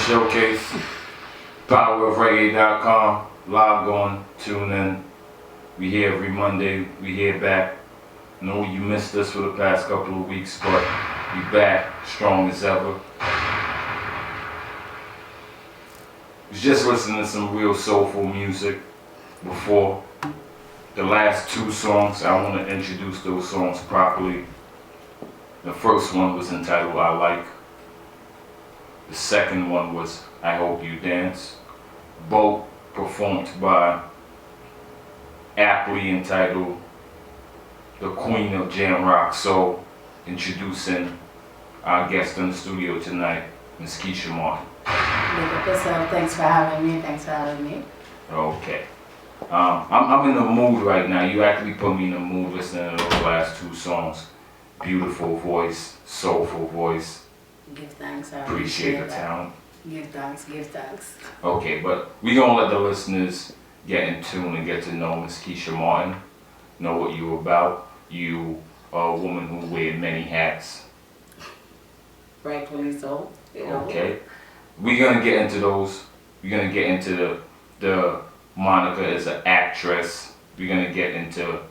Showcase, powerofreggae.com, log on, tune in. We here every Monday, we here back. Know you missed us for the past couple of weeks, but we back, strong as ever. Was just listening to some real soulful music before. The last two songs, I want to introduce those songs properly. The first one was entitled I Like. The second one was I Hope You Dance, both performed by aptly entitled the Queen of Jam Rock. So, introducing our guest in the studio tonight, Miss Keisha Martin. Thanks for having me. Okay. I'm in the mood right now. You actually put me in the mood listening to those last two songs. Beautiful voice, soulful voice. Give thanks. I appreciate the talent. Give thanks. Okay, but we're going to let the listeners get in tune and get to know Miss Keisha Martin, know what you're about. You are a woman who wears many hats. Rightfully so. Okay. We're going to get into those. We're going to get into the moniker as an actress. We're going to get into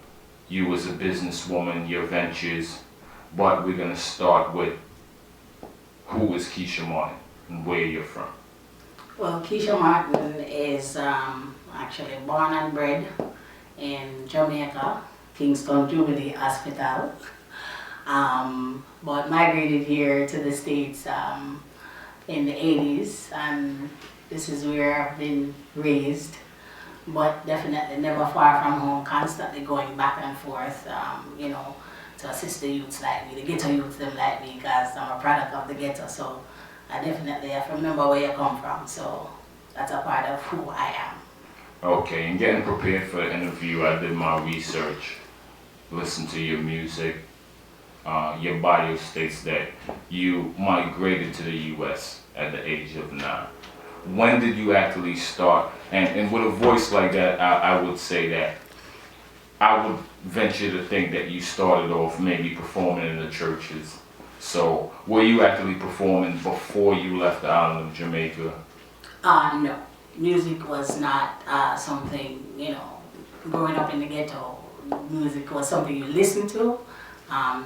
you as a businesswoman, your ventures. But we're going to start with who is Keisha Martin and where you're from? Well, Keisha Martin is actually born and bred in Jamaica, Kingston Jubilee Hospital, but migrated here to the States in the 80s, and this is where I've been raised, but definitely never far from home, constantly going back and forth, to assist the youths like me, the ghetto youths them like me, because I'm a product of the ghetto, so I definitely have to remember where you come from, so that's a part of who I am. Okay, and getting prepared for the interview, I did my research, listened to your music. Your bio states that you migrated to the U.S. at the age of 9. When did you actually start? And with a voice like that, I would say that I would venture to think that you started off maybe performing in the churches. So, were you actually performing before you left the island of Jamaica? No. Music was not something, growing up in the ghetto, music was something you listened to.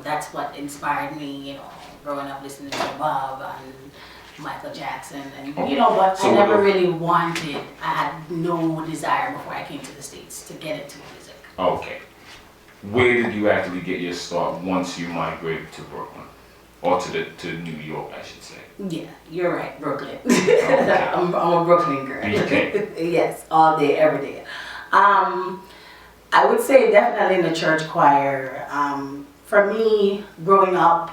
That's what inspired me, growing up listening to Bob and Michael Jackson. And, but so I never really wanted, I had no desire before I came to the States to get into music. Okay. Where did you actually get your start once you migrated to Brooklyn? Or to New York, I should say. Yeah, you're right, Brooklyn. Okay. I'm a Brooklyn girl. Okay. Yes, all day, every day. I would say definitely in the church choir. For me, growing up,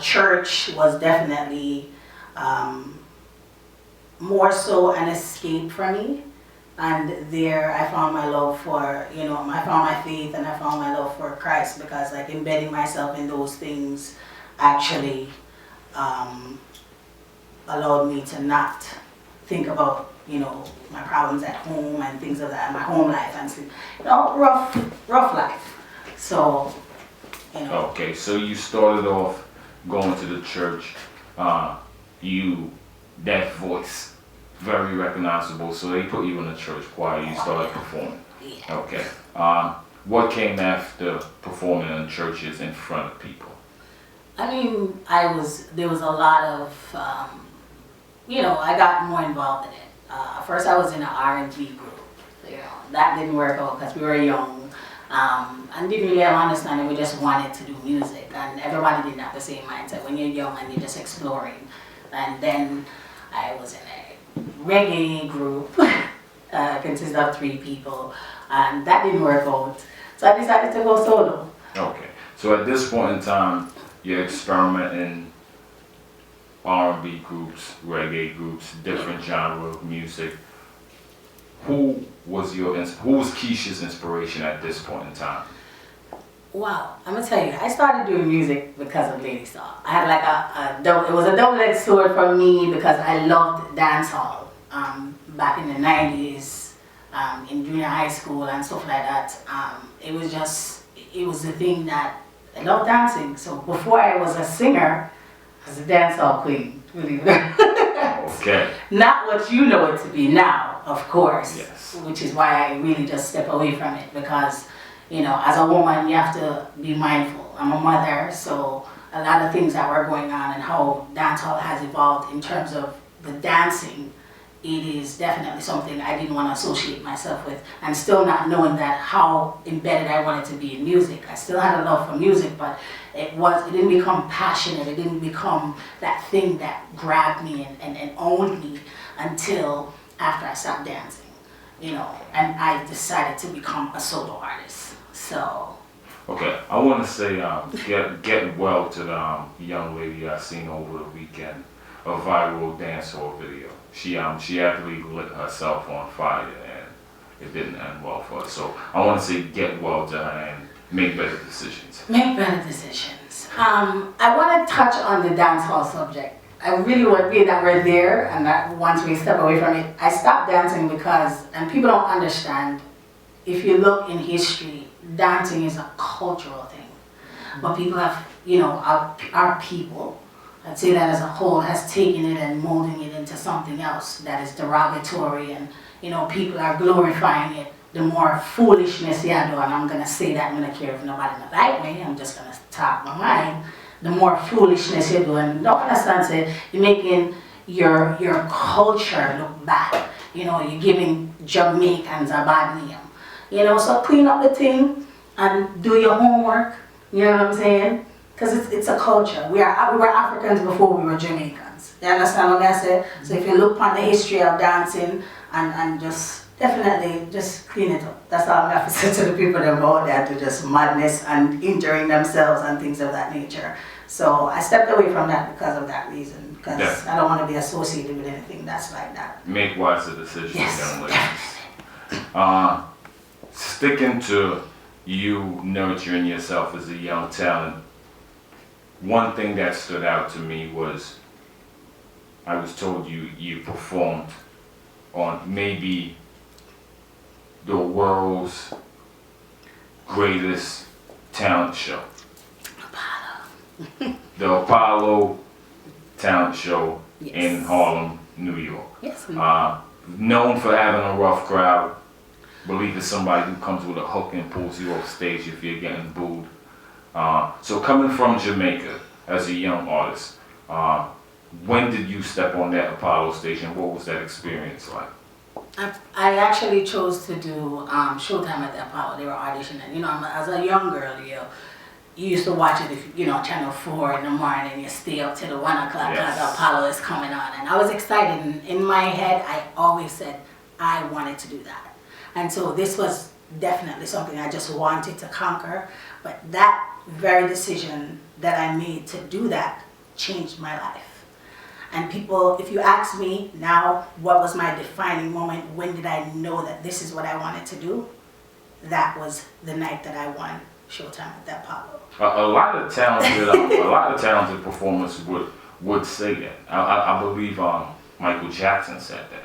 church was definitely more so an escape for me. And there I found my love for, I found my faith and I found my love for Christ, because like embedding myself in those things actually allowed me to not think about, my problems at home and things of that, my home life and, rough life. So, Okay, so you started off going to the church, that voice, very recognizable, so they put you in the church choir, you started performing. Yeah. Okay. What came after performing in churches in front of people? I mean, there was a lot of, I got more involved in it. First I was in an R&B group, that didn't work out because we were young, and didn't really have understanding, we just wanted to do music, and everybody didn't have the same mindset when you're young and you're just exploring. And then I was in a reggae group, consisted of 3 people, and that didn't work out, so I decided to go solo. Okay, so at this point in time, you're experimenting R&B groups, reggae groups, different genre of music. who was Keisha's inspiration at this point in time? Wow, I'm gonna tell you, I started doing music because of Lady Star. I had like it was a double-edged sword for me because I loved dancehall back in the 90s, in junior high school and stuff like that. It was the thing that I loved dancing. So before I was a singer, I was a dancehall queen, believe it or not. Okay. Not what you know it to be now, of course. Yes. Which is why I really just step away from it because, you know, as a woman, you have to be mindful. I'm a mother, so a lot of things that were going on and how dancehall has evolved in terms of the dancing, it is definitely something I didn't want to associate myself with. And still not knowing that how embedded I wanted to be in music. I still had a love for music, but it didn't become passionate. It didn't become that thing that grabbed me and owned me until after I stopped dancing. You know, and I decided to become a solo artist. So. Okay, I want to say get well to the young lady I seen over the weekend, a viral dancehall video. She actually lit herself on fire and it didn't end well for her. So I want to say get well to her and make better decisions. Make better decisions. I want to touch on the dancehall subject. I really want to be that we're there and that once we step away from it, I stopped dancing because, and people don't understand, if you look in history, dancing is a cultural thing. But people have, you know, our people, I'd say that as a whole, has taken it and molding it into something else that is derogatory and, you know, people are glorifying it. The more foolishness you do, and I'm going to say that, I'm going to care if nobody in the right way, I'm just going to talk my mind. The more foolishness you do, and don't understand it, you're making your culture look bad. You know, you're giving Jamaicans a bad name. You know, so clean up the thing and do your homework. You know what I'm saying? Because it's a culture. We were Africans before we were Jamaicans. You understand what I say? So if you look on the history of dancing and just definitely just clean it up. That's all I have to say to the people that go out there to just madness and injuring themselves and things of that nature. So I stepped away from that because of that reason. Because I don't want to be associated with anything that's like that. Make wiser decisions, young ladies. Definitely. Sticking to you nurturing yourself as a young talent, one thing that stood out to me was I was told you performed on maybe the world's greatest talent show. Apollo. The Apollo talent show Yes. in Harlem, New York. Yes. Known for having a rough crowd. Believe it's somebody who comes with a hook and pulls you off stage if you're getting booed. So coming from Jamaica as a young artist, when did you step on that Apollo stage and what was that experience like? I actually chose to do Showtime at the Apollo. They were auditioning. You know, as a young girl, you used to watch it, if you know, Channel 4 in the morning, you stay up till the 1 o'clock because Yes. Apollo is coming on. And I was excited. And in my head, I always said I wanted to do that. And so this was definitely something I just wanted to conquer. But that very decision that I made to do that changed my life. And people, if you ask me now, what was my defining moment? When did I know that this is what I wanted to do? That was the night that I won Showtime at the Apollo. A lot of talented performers would say that. I believe Michael Jackson said that.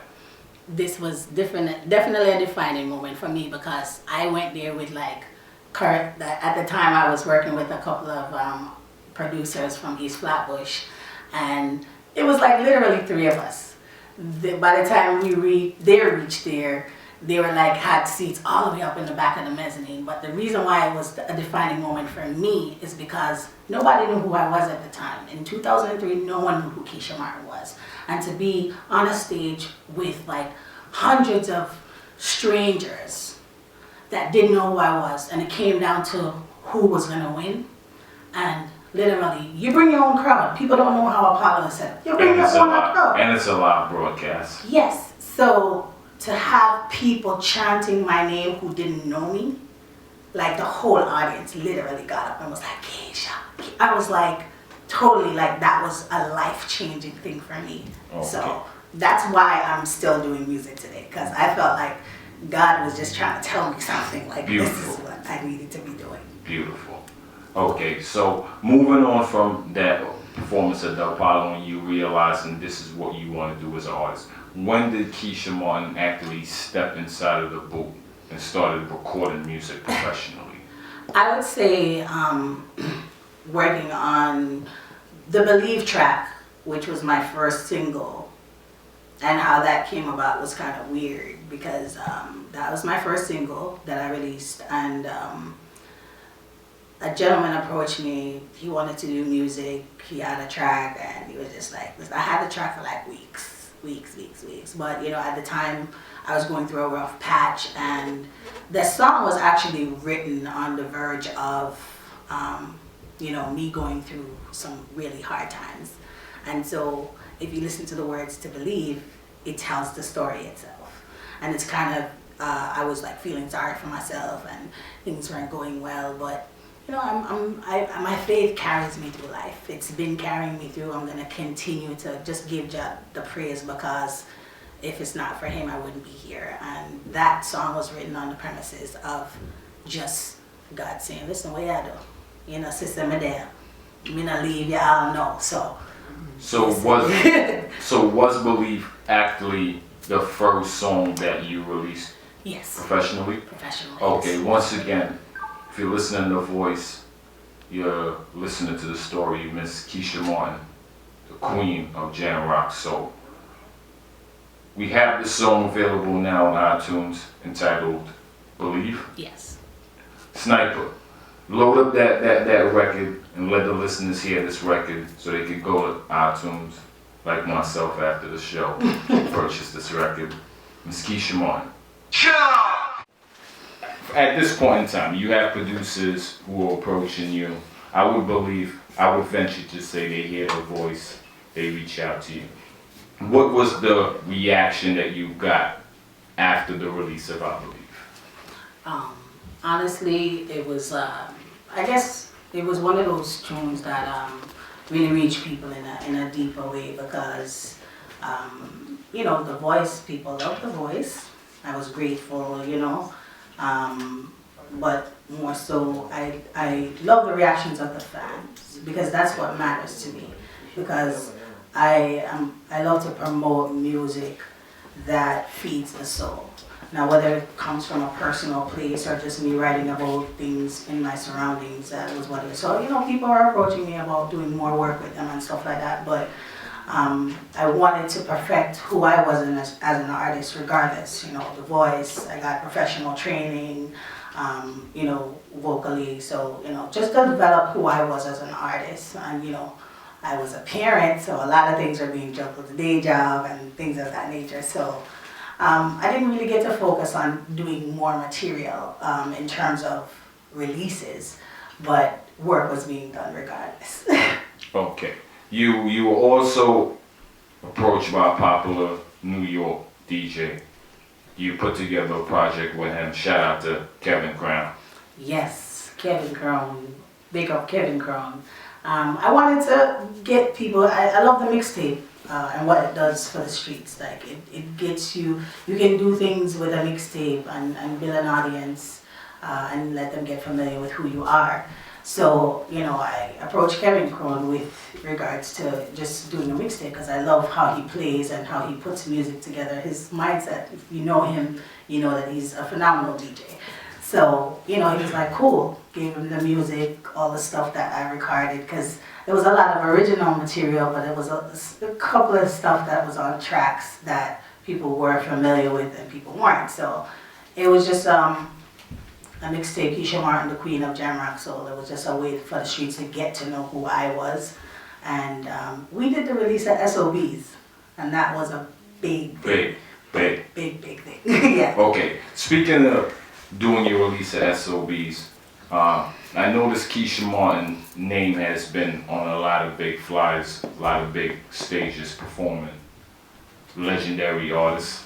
This was definitely a defining moment for me because I went there with like Kurt. At the time I was working with a couple of producers from East Flatbush, and it was like literally 3 of us. By the time they reached there, they were like had seats all the way up in the back of the mezzanine. But the reason why it was a defining moment for me is because nobody knew who I was at the time. In 2003, no one knew who Keisha Martin was. And to be on a stage with like hundreds of strangers that didn't know who I was, and it came down to who was gonna win. And literally, you bring your own crowd. People don't know how Apollo is set up. You bring your own crowd. And it's a live broadcast. Yes. So to have people chanting my name who didn't know me, like the whole audience literally got up and was like, Keisha. I was like, totally like that was a life-changing thing for me. Okay. So that's why I'm still doing music today, because I felt like God was just trying to tell me something, like Beautiful. this is what I needed to be doing. Beautiful. Okay, so moving on from that performance of the Apollo and you realizing this is what you want to do as an artist, when did Keisha Martin actually step inside of the booth and started recording music professionally? I would say working on the Believe track, which was my first single, and how that came about was kind of weird because that was my first single that I released, and a gentleman approached me. He wanted to do music. He had a track, and he was just like, I had the track for like weeks. But at the time, I was going through a rough patch, and the song was actually written on the verge of, me going through some really hard times. And so, if you listen to the words to Believe, it tells the story itself. And it's kind of, I was like feeling sorry for myself, and things weren't going well, but my faith carries me through life. It's been carrying me through. I'm gonna continue to just give God the praise, because if it's not for Him, I wouldn't be here. And that song was written on the premises of just God saying, "Listen, what y'all do? Sister, me there. Me not leave y'all know." So was Believe actually the first song that you released? Yes. Professionally? Professionally. Okay, yes. once again, if you're listening to the voice, you're listening to the story, Miss Keisha Martin, the queen of jam rock soul. We have this song available now on iTunes entitled Believe. Yes. Sniper, load up that record and let the listeners hear this record so they can go to iTunes, like myself after the show, purchase this record. Miss Keisha Martin. At this point in time, you have producers who are approaching you. I would venture to say they hear the voice, they reach out to you. What was the reaction that you got after the release of I Believe? Honestly, it was, I guess it was one of those tunes that really reached people in a deeper way, because, the voice, people love the voice. I was grateful, but more so, I love the reactions of the fans, because that's what matters to me. Because I love to promote music that feeds the soul. Now, whether it comes from a personal place or just me writing about things in my surroundings, that was what it is. So, people are approaching me about doing more work with them and stuff like that, but I wanted to perfect who I was as an artist regardless. The voice, I got professional training, vocally. So, just to develop who I was as an artist. And, I was a parent, so a lot of things are being jumped with the day job and things of that nature. So I didn't really get to focus on doing more material in terms of releases, but work was being done regardless. Okay. You were also approached by a popular New York DJ. You put together a project with him. Shout out to Kevin Crown. Yes, Kevin Crown. Big up Kevin Crown. I wanted to get people, I love the mixtape and what it does for the streets. Like it gets you can do things with a mixtape and build an audience and let them get familiar with who you are. So, I approached Kevin Crown with regards to just doing a mixtape, because I love how he plays and how he puts music together. His mindset, if you know him, you know that he's a phenomenal DJ. So, he was like, cool. Gave him the music, all the stuff that I recorded, because there was a lot of original material, but there was a couple of stuff that was on tracks that people were familiar with and people weren't. So it was just a mixtape, Keisha Martin, the queen of jam rock soul. It was just a way for the streets to get to know who I was. And we did the release at SOBs, and that was a big thing. Big thing. Yeah. Okay, speaking of doing your release at SOBs, I noticed Keisha Martin's name has been on a lot of big flyers, a lot of big stages performing legendary artists.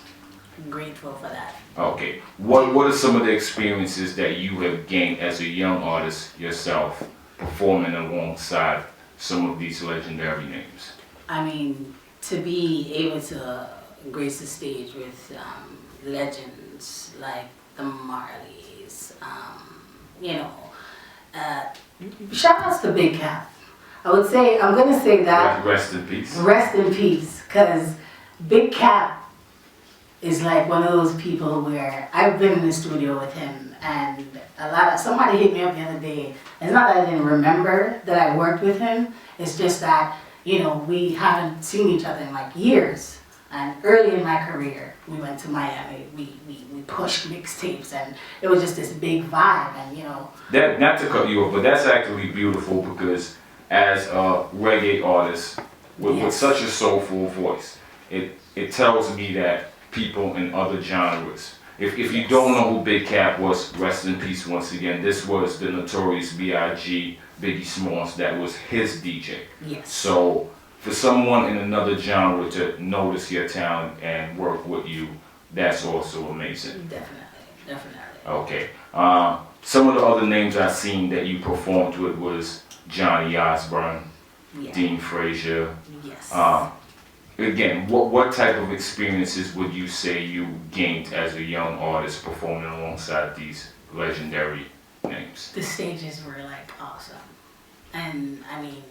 I'm grateful for that. Okay, what are some of the experiences that you have gained as a young artist yourself, performing alongside some of these legendary names? I mean, to be able to grace the stage with legends like the Marleys, you know, uh, shout outs to Big Cat. I'm gonna say that. Rest in peace. Rest in peace, because Big Cat is like one of those people where I've been in the studio with him, and somebody hit me up the other day. It's not that I didn't remember that I worked with him. It's just that, you know, we haven't seen each other in like years. And early in my career, we went to Miami. We pushed mixtapes, and it was just this big vibe. And you know, that, not to cut you off, but that's actually beautiful, because as a reggae artist with such a soulful voice, it tells me that people in other genres. If you don't know who Big Cap was, rest in peace once again. This was the notorious B.I.G. Biggie Smalls. That was his DJ. Yes. So for someone in another genre to notice your talent and work with you, that's also amazing. Definitely. Okay. Some of the other names I've seen that you performed with was Johnny Osbourne, Dean Frazier. Yes. Again, what type of experiences would you say you gained as a young artist performing alongside these legendary names? The stages were like awesome, and I mean,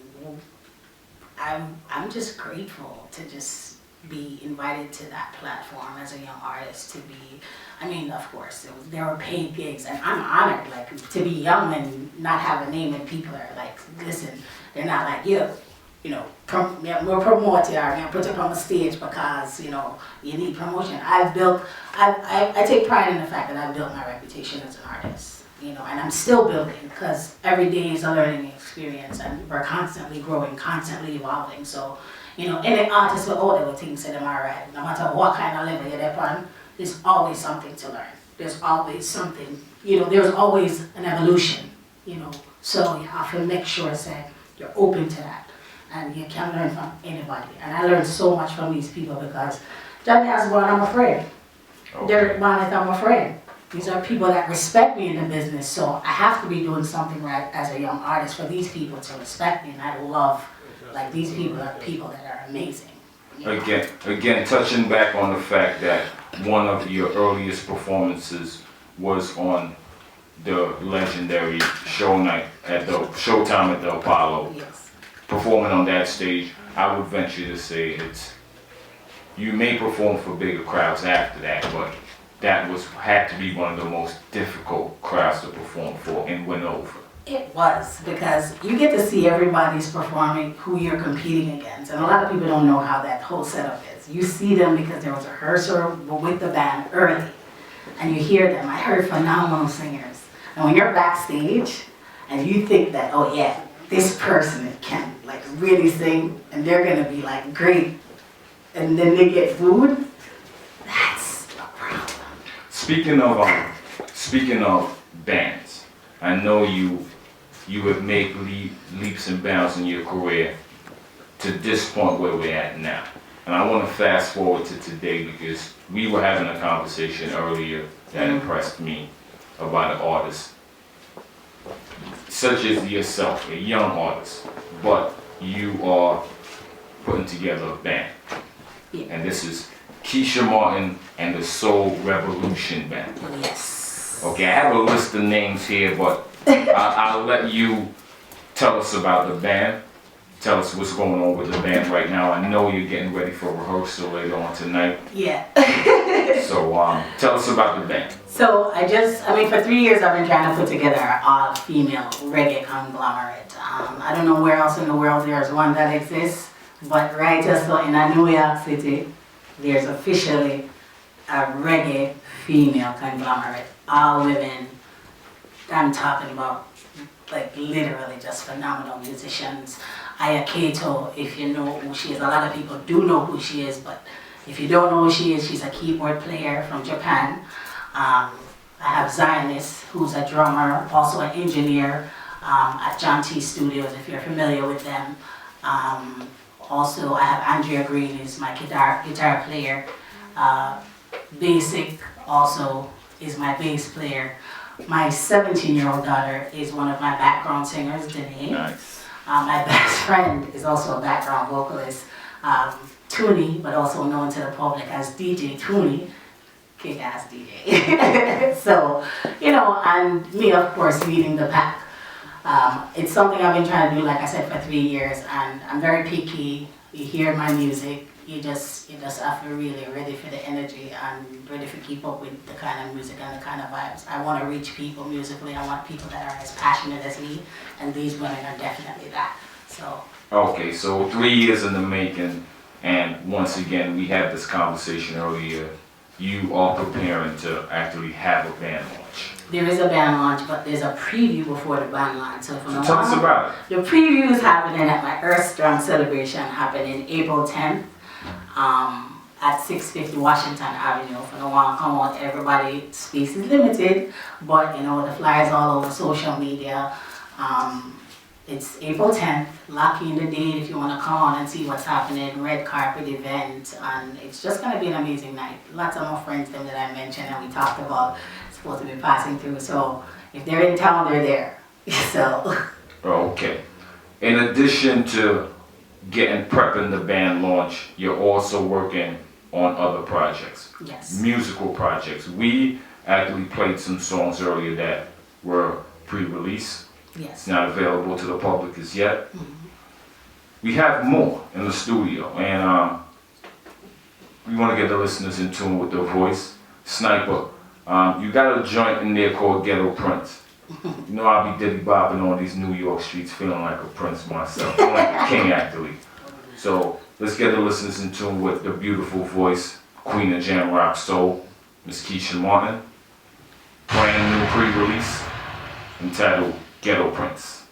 I'm just grateful to just be invited to that platform as a young artist. To be, I mean, of course, there were paid gigs, and I'm honored, like, to be young and not have a name, and people are like, listen, they're not like, you know, we'll promote you, or put you on the stage because, you know, you need promotion. I take pride in the fact that I've built my reputation as an artist, you know, and I'm still building, because every day is a learning experience, and we're constantly growing, constantly evolving. So, you know, any artist will all the things that am I right, no matter what kind of level you're on, there's always something to learn. There's always something, you know, there's always an evolution, you know. So you have to make sure that you're open to that. And you can learn from anybody. And I learned so much from these people, because Johnny Osbourne, I'm afraid. Okay. Derek Bonnet, I'm afraid. These are people that respect me in the business, so I have to be doing something right as a young artist for these people to respect me. And I love, like, these people are people that are amazing. You know? Again, touching back on the fact that one of your earliest performances was on the legendary Showtime at the Apollo. Yes. Performing on that stage, I would venture to say you may perform for bigger crowds after that, but that had to be one of the most difficult crowds to perform for and win over. It was, because you get to see everybody's performing who you're competing against, and a lot of people don't know how that whole setup is. You see them because there was a rehearsal with the band early, and you hear them. I heard phenomenal singers, and when you're backstage and you think that, oh yeah, this person can like really sing, and they're gonna be like great, and then they get food, that's a problem. Speaking of bands, I know you have made leaps and bounds in your career to this point where we're at now. And I want to fast forward to today, because we were having a conversation earlier that impressed me about an artist such as yourself, a young artist, but you are putting together a band. Yeah. And this is Keisha Martin and the Soul Revolution Band. Yes. Okay, I have a list of names here, but I'll let you tell us about the band. Tell us what's going on with the band right now. I know you're getting ready for rehearsal later on tonight. Yeah. So tell us about the band. So for 3 years I've been trying to put together an all-female reggae conglomerate. I don't know where else in the world there's one that exists, but right just so in New York City, there's officially a reggae female conglomerate. All women. I'm talking about, like, literally just phenomenal musicians. Aya Kato, if you know who she is, a lot of people do know who she is, but if you don't know who she is, she's a keyboard player from Japan. I have Zionist, who's a drummer, also an engineer at John T Studios, if you're familiar with them. Also, I have Andrea Green, who's my guitar player. Basic also is my bass player. My 17-year-old daughter is one of my background singers, Danae. Nice. My best friend is also a background vocalist, Toonie, but also known to the public as DJ Toonie, kick-ass DJ. So, you know, and me, of course, leading the pack. It's something I've been trying to do, like I said, for 3 years, and I'm very picky. You hear my music, you just have to really ready for the energy and ready to keep up with the kind of music and the kind of vibes. I want to reach people musically. I want people that are as passionate as me, and these women are definitely that. So. Okay, so 3 years in the making, and once again, we had this conversation earlier. You are preparing to actually have a band launch. There is a band launch, but there's a preview before the band launch. So tell us about it. The preview is happening at my Earth Strong celebration, happening April 10th at 650 Washington Avenue. For the one come out, everybody, space is limited, but you know, the flyers all over social media. It's April 10th, lock in the date if you want to come on and see what's happening, red carpet event, and it's just going to be an amazing night. Lots of my friends them that I mentioned and we talked about supposed to be passing through, so if they're in town, they're there. So. Okay. In addition to prepping the band launch, you're also working on other projects. Yes. Musical projects. We actually played some songs earlier that were pre-release. Yes. It's not available to the public as yet. Mm-hmm. We have more in the studio, and we want to get the listeners in tune with their voice. Sniper, you got a joint in there called Ghetto Prince. You know, I'll be diddy bopping on these New York streets feeling like a prince myself. I'm like a king, actually. So let's get the listeners in tune with the beautiful voice, Queen of Jam Rock Soul, Miss Keisha Martin. Brand new pre-release entitled Ghetto Prince.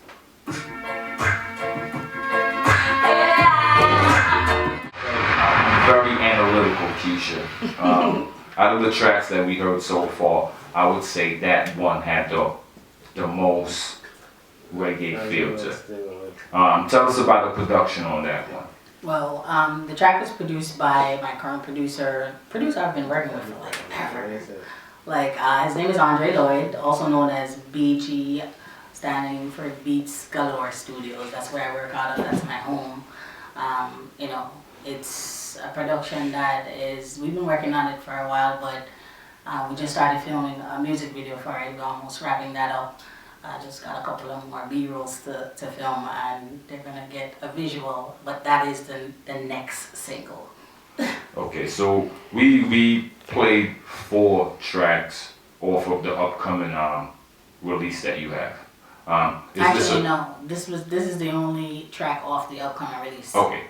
Very analytical, Keisha. Out of the tracks that we heard so far, I would say that one had the most reggae feel to it. Tell us about the production on that one. Well, the track was produced by my current producer I've been working with for like ever. Like, his name is Andre Lloyd, also known as BG, standing for Beats Galore Studios. That's where I work out of, that's my home. You know, it's a production that we've been working on it for a while, but we just started filming a music video for it. We're almost wrapping that up. Just got a couple of more B-rolls to film, and they're gonna get a visual, but that is the next single. Okay, so we played 4 tracks off of the upcoming release that you have. Actually, no. This is the only track off the upcoming release. Okay,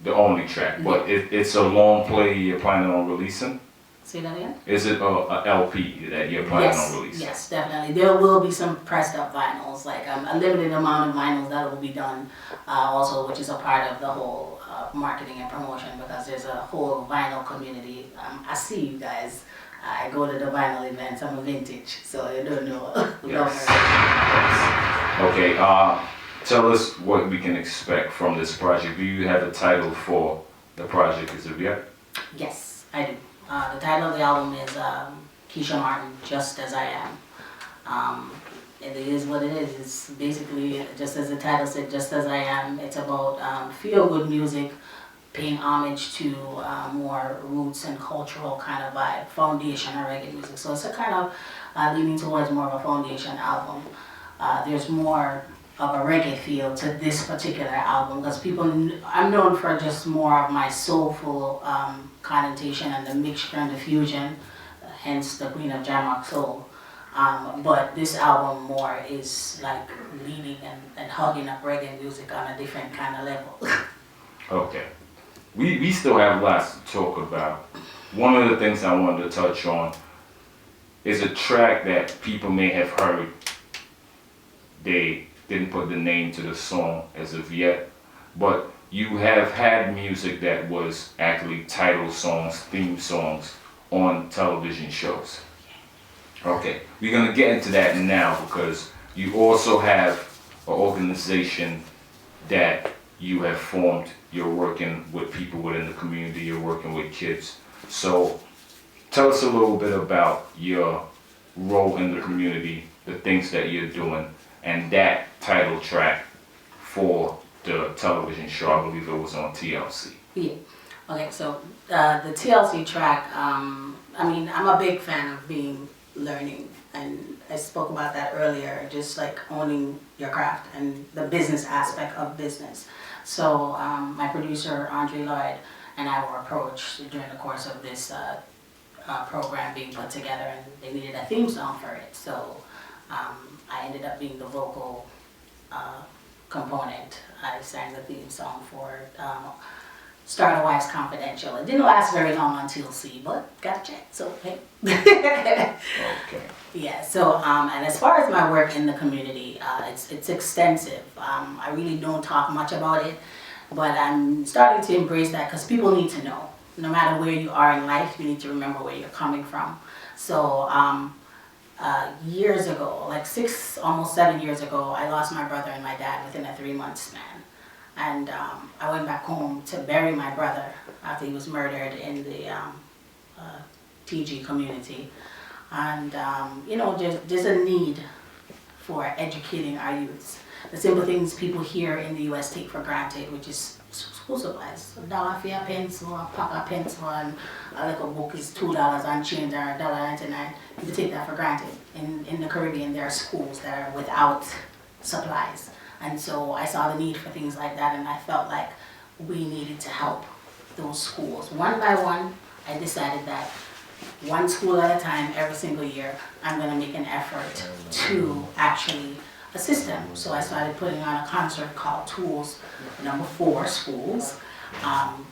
the only track, but it's a long play you're planning on releasing? Say that again? Is it a LP that you're planning on releasing? Yes, definitely. There will be some pressed up vinyls, like a limited amount of vinyls that will be done, also, which is a part of the whole marketing and promotion, because there's a whole vinyl community. I see you guys. I go to the vinyl events. I'm a vintage, so you don't know. Yes. Okay, tell us what we can expect from this project. Do you have a title for the project as of yet? Yes, I do. The title of the album is Keisha Martin, Just As I Am. It is what it is. It's basically, just as the title said, Just As I Am. It's about feel-good music, paying homage to more roots and cultural kind of vibe, foundation of reggae music. So it's a kind of leaning towards more of a foundation album. There's more of a reggae feel to this particular album, because I'm known for just more of my soulful connotation and the mixture and the fusion, hence the Queen of Jam Rock Soul. But this album more is like leaning and hugging up reggae music on a different kind of level. Okay. We still have lots to talk about. One of the things I wanted to touch on is a track that people may have heard. They didn't put the name to the song as of yet, but you have had music that was actually title songs, theme songs on television shows. Okay, we're gonna get into that now, because you also have an organization that you have formed. You're working with people within the community, you're working with kids. So tell us a little bit about your role in the community, the things that you're doing, and that title track for the television show. I believe it was on TLC. Yeah. Okay, so the TLC track, I mean, I'm a big fan of being learning, and I spoke about that earlier, just like owning your craft and the business aspect of business. So my producer, Andre Lloyd, and I were approached during the course of this program being put together, and they needed a theme song for it. So I ended up being the vocal component. I sang the theme song for Starter Wives Confidential. It didn't last very long on TLC, but got a check, so hey. Okay. Yeah, so and as far as my work in the community, it's extensive. I really don't talk much about it, but I'm starting to embrace that because people need to know. No matter where you are in life, you need to remember where you're coming from. So years ago, like almost 7 years ago, I lost my brother and my dad within a 3-month span. And I went back home to bury my brother after he was murdered in the TG community. And, you know, there's a need for educating our youths. The simple things people here in the U.S. take for granted, which is school supplies. $1 for a pencil, a pack of pencil, and a little book is $2 on change or $1.99. People take that for granted. In the Caribbean, there are schools that are without supplies. And so I saw the need for things like that, and I felt like we needed to help those schools. One by one, I decided that one school at a time, every single year, I'm going to make an effort to actually assist them. So I started putting on a concert called Tools Number 4 Schools.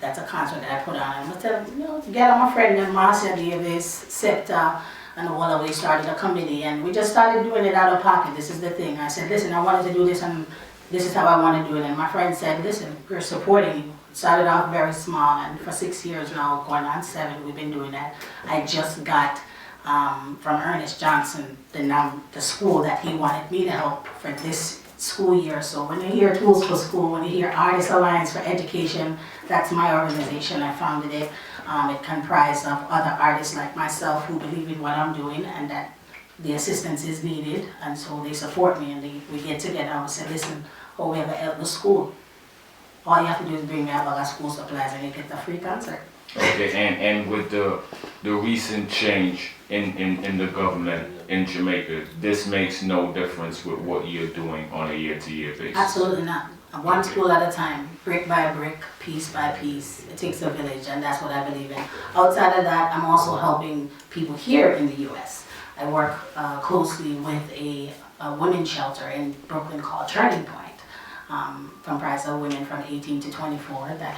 That's a concert that I put on. I'm going to tell them, you know, get on my friend and Marcia Davis, SEPTA, and all we started a committee, and we just started doing it out of pocket. This is the thing. I said, listen, I wanted to do this, and this is how I want to do it. And my friend said, listen, we're supporting you. It started off very small, and for 6 years now, going on 7, we've been doing that. I just got from Ernest Johnson the school that he wanted me to help for this school year. So when you hear Tools for School, when you hear Artist Alliance for Education, that's my organization. I founded it. It comprised of other artists like myself who believe in what I'm doing and that the assistance is needed, and so they support me, and we get together and we say, listen, we have help the school. All you have to do is bring me our school supplies and you get the free concert. Okay, and with the recent change in the government in Jamaica, this makes no difference with what you're doing on a year-to-year basis? Absolutely not. One school at a time, brick by brick, piece by piece. It takes a village, and that's what I believe in. Outside of that, I'm also helping people here in the U.S. I work closely with a women's shelter in Brooklyn called Turning Point, comprised of women from 18 to 24 that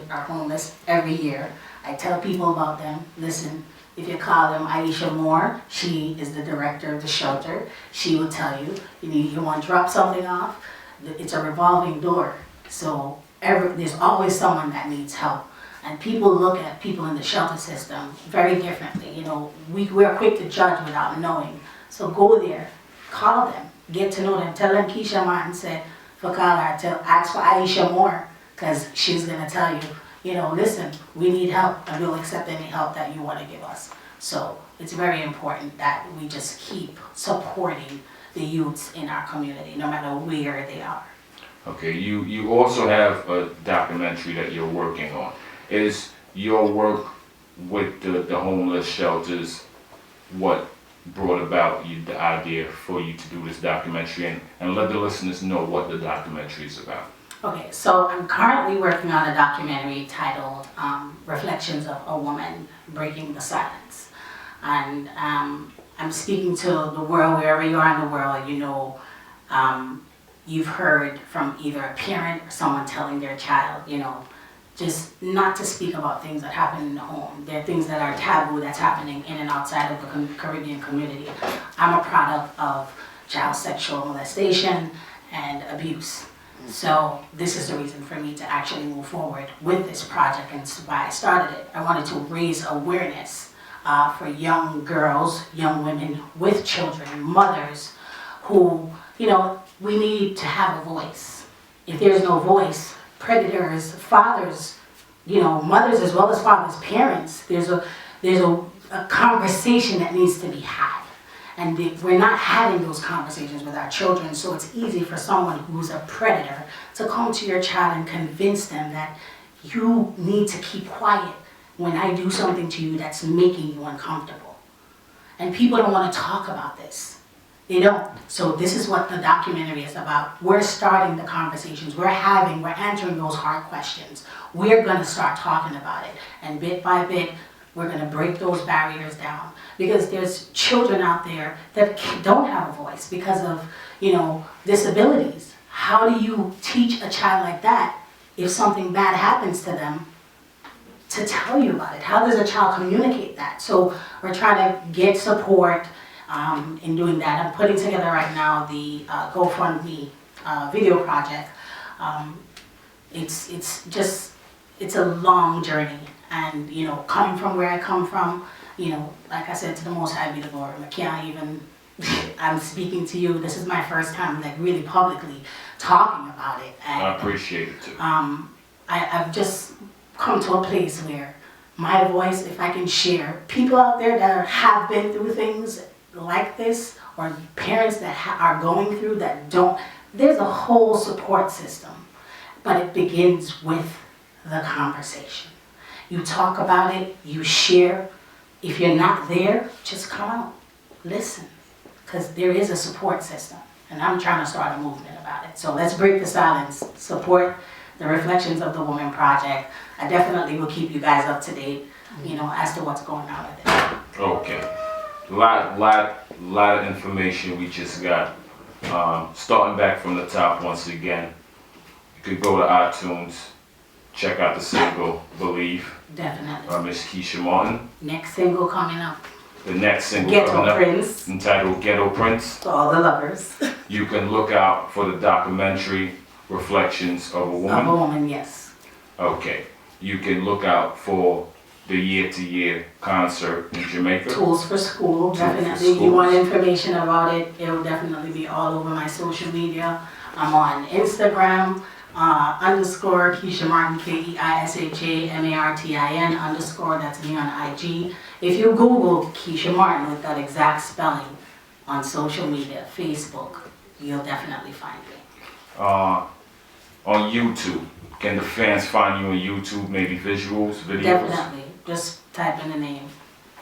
are homeless every year. I tell people about them. Listen, if you call them Aisha Moore, she is the director of the shelter. She will tell you, you want to drop something off. It's a revolving door, so there's always someone that needs help. And people look at people in the shelter system very differently. You know, we're quick to judge without knowing. So go there, call them, get to know them. Tell them Keisha Martin said, for call her, ask for Aisha Moore, because she's going to tell you, you know, listen, we need help, and we'll accept any help that you want to give us. So it's very important that we just keep supporting the youths in our community, no matter where they are. Okay, you also have a documentary that you're working on. Is your work with the homeless shelters what brought about the idea for you to do this documentary, and let the listeners know what the documentary is about? Okay, so I'm currently working on a documentary titled Reflections of a Woman Breaking the Silence. And I'm speaking to the world, wherever you are in the world, you know, you've heard from either a parent or someone telling their child, you know, just not to speak about things that happen in the home. There are things that are taboo that's happening in and outside of the Caribbean community. I'm a product of child sexual molestation and abuse. So this is the reason for me to actually move forward with this project, and why I started it. I wanted to raise awareness for young girls, young women with children, mothers who, you know, we need to have a voice. If there's no voice, predators, fathers, you know, mothers as well as fathers, parents, there's a conversation that needs to be had. And we're not having those conversations with our children, so it's easy for someone who's a predator to come to your child and convince them that you need to keep quiet when I do something to you that's making you uncomfortable. And people don't want to talk about this. They don't. So this is what the documentary is about. We're starting the conversations. We're answering those hard questions. We're going to start talking about it. And bit by bit, we're going to break those barriers down. Because there's children out there that don't have a voice because of, disabilities. How do you teach a child like that, if something bad happens to them, to tell you about it? How does a child communicate that? So we're trying to get support in doing that. I'm putting together right now the GoFundMe video project. It's a long journey, and coming from where I come from, like I said, to the Most High be the glory. I can't even. I'm speaking to you. This is my first time, like, really publicly talking about it. And, I appreciate it too. I've just come to a place where my voice, if I can share, people out there that have been through things like this, or parents that are going through that don't, there's a whole support system, but it begins with the conversation. You talk about it, you share. If you're not there, just come out, listen, because there is a support system, and I'm trying to start a movement about it. So let's break the silence, support the Reflections of the Woman Project. I definitely will keep you guys up to date, as to what's going on with it. Okay. Lot of information we just got. Starting back from the top once again, you could go to iTunes, check out the single "Believe" Definitely. by Miss Keisha Martin. Next single coming up. The next single Ghetto coming up, Prince. entitled "Ghetto Prince." To all the lovers. You can look out for the documentary "Reflections of a Woman." Of a woman, yes. Okay. You can look out for the year-to-year concert in Jamaica. Tools for School, Tools for definitely. If you Schools. want information about it, it'll definitely be all over my social media. I'm on Instagram, _ Keisha Martin, KeishaMartin _ that's me on IG. If you Google Keisha Martin with that exact spelling on social media, Facebook, you'll definitely find me. On YouTube, can the fans find you on YouTube? Maybe visuals, videos? Definitely. Just type in the name.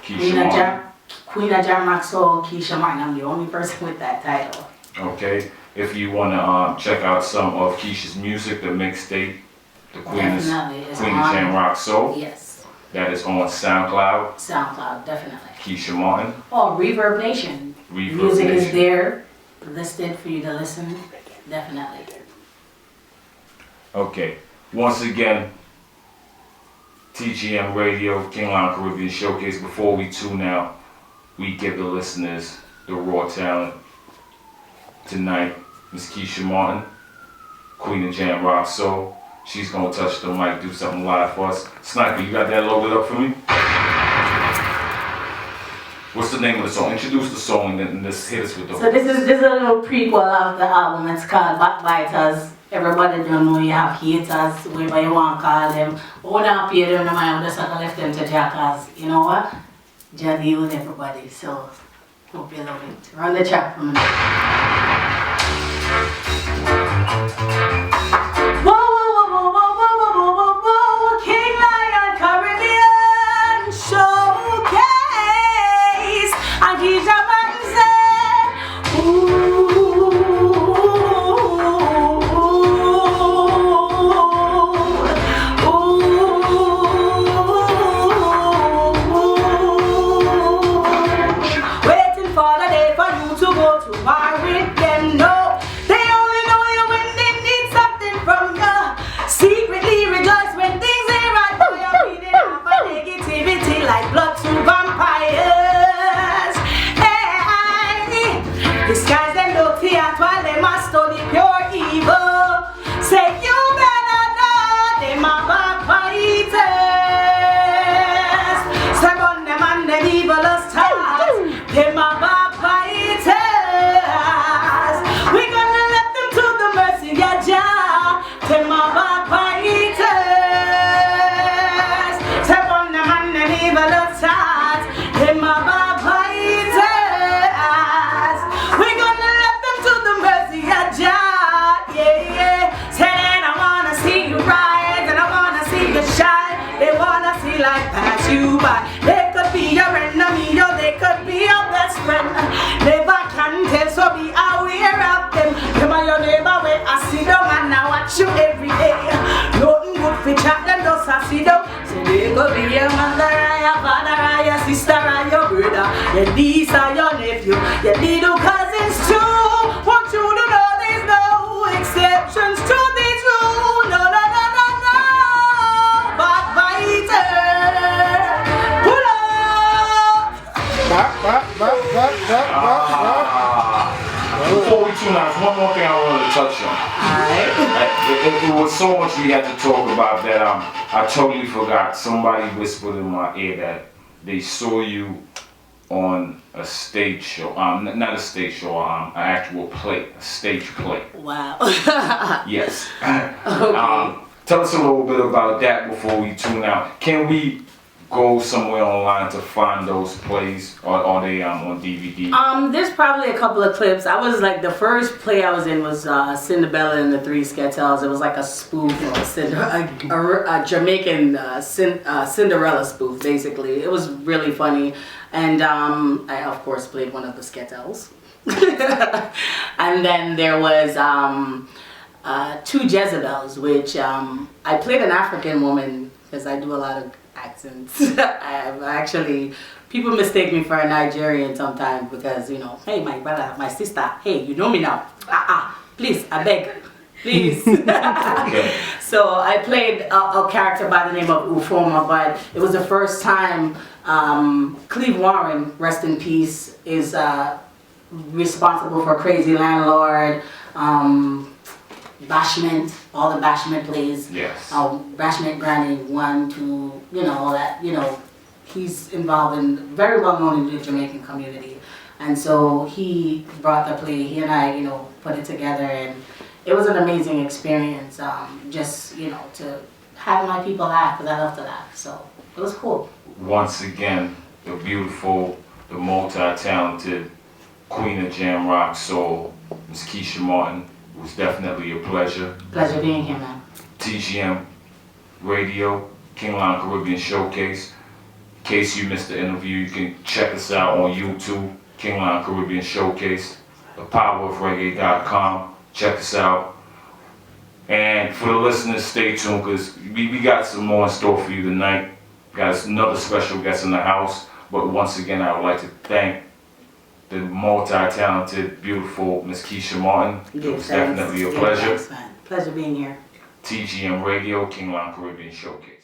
Keisha Martin. Queen of Jam Soul, Keisha Martin. I'm the only person with that title. Okay. If you want to check out some of Keisha's music, the mixtape, the Queen of Jam Rock Soul. Yes. That is on SoundCloud. SoundCloud, definitely. Keisha Martin. Oh, Reverb Nation. Reverb Music Nation. is there, listed for you to listen. Definitely. Okay. Once again, TGM Radio, King Lion Caribbean Showcase. Before we tune out, we give the listeners the raw talent. Tonight, Miss Keisha Martin, Queen of Jam Rock Soul. She's gonna touch the mic, do something live for us. Sniper, you got that loaded up for me? What's the name of the song? Introduce the song and then just hit us with the. So this is a little prequel of the album. It's called Backbiters. Everybody don't know you have haters, whatever you want to call them. But when I pay them, no mind, just have to left them to Jackals. You know what? Jah deal with everybody. So hope you love it. Run the track for me. Whoa, whoa, whoa, whoa, whoa, whoa, whoa, whoa, whoa, King Lion Caribbean Showcase. And Keisha Martin said, ooh, waiting for the day for you to go to war with them. No, they only know you when they need something from you. Secretly rejoice when things ain't right. Though you're feeding off of negativity like blood to vampires. by. They could be your enemy or they could be your best friend. Never can tell, so be aware of them. Them are your neighbor where I see them and I watch you every day. Nothing good for chat, them just I see them. So they could be your mother or your father or your sister or your brother. Your niece or your nephew, your little cousins too. Want you to know there's no exceptions to this rule. No, no, no, no, no. Backbiter, pull up. Before we tune out, one more thing I wanted to touch on. Alright. It was so much we had to talk about that I totally forgot. Somebody whispered in my ear that they saw you on a stage show. Not a stage show, an actual play, a stage play. Wow. Yes. Okay. Tell us a little bit about that before we tune out. Can we go somewhere online to find those plays, or are they on DVD? There's probably a couple of clips. I was like, the first play I was in was Cinderella and the Three Skeletons. It was like a spoof of a Jamaican Cinderella spoof, basically. It was really funny. And I, of course, played one of the Skeletons. And then there was Two Jezebels, which I played an African woman because I do a lot of accents. I've actually, people mistake me for a Nigerian sometimes because, you know, hey, my brother, my sister, hey, you know me now. Please, I beg, please. Okay. So I played a character by the name of Ufoma, but it was the first time Cleve Warren, rest in peace, is responsible for Crazy Landlord, Bashment, all the Bashment plays. Yes. Bashment Granny 1, 2, you know, all that, you know, he's involved in, very well known in the Jamaican community. And so he brought the play, he and I, you know, put it together, and it was an amazing experience, just, you know, to have my people laugh, because I love to laugh, so it was cool. Once again, the beautiful, the multi-talented Queen of Jam Rock Soul, Ms. Keisha Martin. It was definitely a pleasure. Pleasure being here, man. TGM Radio, Kingline Caribbean Showcase. In case you missed the interview, you can check us out on YouTube, Kingline Caribbean Showcase, thepowerofreggae.com. Check us out. And for the listeners, stay tuned, because we got some more in store for you tonight. Got another special guest in the house. But once again, I would like to thank the multi-talented, beautiful Miss Keisha Martin. It was definitely a pleasure. Thanks, man. Pleasure being here. TGM Radio, Kingline Caribbean Showcase.